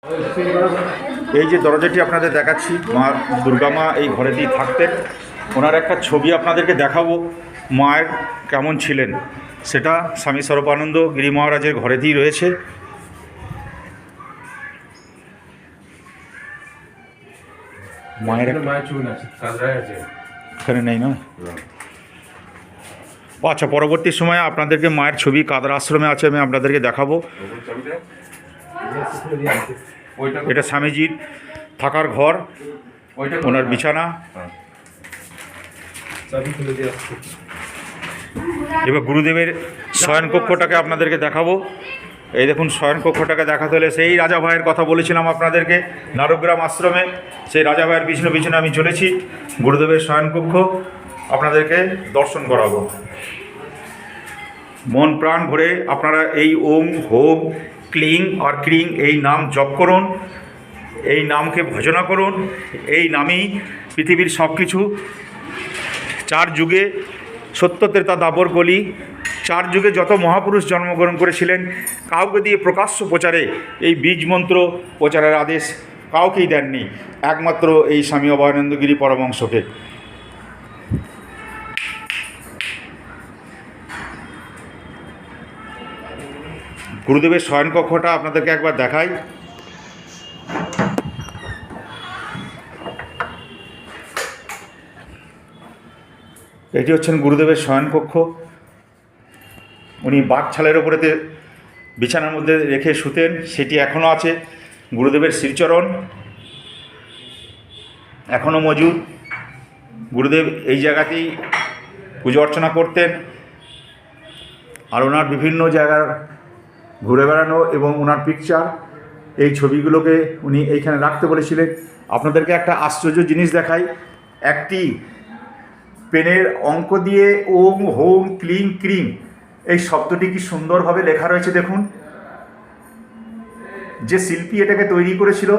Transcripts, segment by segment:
এই যে দরজাটি আপনাদের দেখাচ্ছি, মা দুর্গা মা এই ঘরেতেই থাকতেন। ওনার একটা ছবি আপনাদেরকে দেখাবো, মায়ের কেমন ছিলেন সেটা স্বামী স্বরূপানন্দ গিরি মহারাজের ঘরেতেই রয়েছে। মায়ের এখানে নেই না? আচ্ছা, পরবর্তী সময়ে আপনাদেরকে মায়ের ছবি কাদার আশ্রমে আছে, আমি আপনাদেরকে দেখাবো। এটা স্বামীজির থাকার ঘর, ওনার বিছানা। এবার গুরুদেবের শয়নকক্ষটাকে আপনাদেরকে দেখাবো। এই দেখুন, শয়নকক্ষটাকে দেখাতে হলে সেই রাজা ভাইয়ের কথা বলেছিলাম আপনাদেরকে, নারকগ্রাম আশ্রমে, সেই রাজা ভাইয়ের পিছনে পিছনে আমি চলেছি। গুরুদেবের শয়নকক্ষ আপনাদেরকে দর্শন করাবো। মন প্রাণ ভরে আপনারা এই ওম হোম ক্লিং আর ক্রিং এই নাম জপ করুন, এই নামকে ভজনা করুন। এই নামেই পৃথিবীর সব কিছু। 4 যুগে সত্য ত্রেতা দাপর কলি, 4 যুগে যত মহাপুরুষ জন্মগ্রহণ করেছিলেন, কাউকে দিয়ে প্রকাশ্য প্রচারে এই বীজ মন্ত্র প্রচারের আদেশ কাউকেই দেননি, একমাত্র এই স্বামী অভয়ানন্দগিরি পরমহংসকে। গুরুদেবের শয়নকক্ষটা আপনাদেরকে একবার দেখাই। এটি হচ্ছেন গুরুদেবের শয়নকক্ষ। উনি বাঘছালের ওপরেতে বিছানার মধ্যে রেখে শুতেন, সেটি এখনও আছে। গুরুদেবের শ্রীচরণ এখনও মজুদ। গুরুদেব এই জায়গাতেই পুজো অর্চনা করতেন। আর ওনার বিভিন্ন জায়গার ঘুরে বেড়ানো এবং ওনার পিকচার, এই ছবিগুলোকে উনি এইখানে রাখতে বলেছিলেন। আপনাদেরকে একটা আশ্চর্য জিনিস দেখাই। একটি পেনের অঙ্ক দিয়ে ওম হোম ক্লিং ক্রিং এই শব্দটি কি সুন্দরভাবে লেখা রয়েছে দেখুন। যে শিল্পী এটাকে তৈরি করেছিল,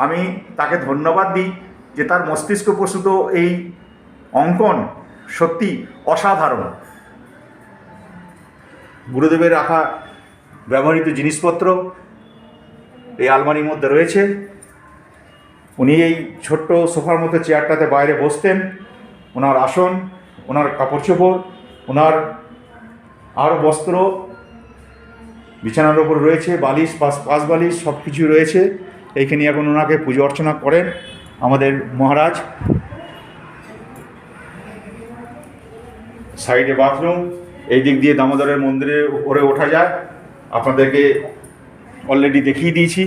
আমি তাকে ধন্যবাদ দিই যে তার মস্তিষ্ক প্রসূত এই অঙ্কন সত্যি অসাধারণ। গুরুদেবের রাখা ব্যবহৃত জিনিসপত্র এই আলমারির মধ্যে রয়েছে। উনি এই ছোট্ট সোফার মতো চেয়ারটাতে বাইরে বসতেন। ওনার আসন, ওনার কাপড় চোপড়, ওনার আরও বস্ত্র বিছানার ওপর রয়েছে, বালিশ পাশ বালিশ সব কিছু রয়েছে। এইখানে এখন ওনাকে পুজো অর্চনা করেন আমাদের মহারাজ। সাইডে বাথরুম, এই দিক দিয়ে দামোদরের মন্দিরের উপরে ওঠা যায়, আপনাদেরকে অলরেডি দেখিয়ে দিয়েছি।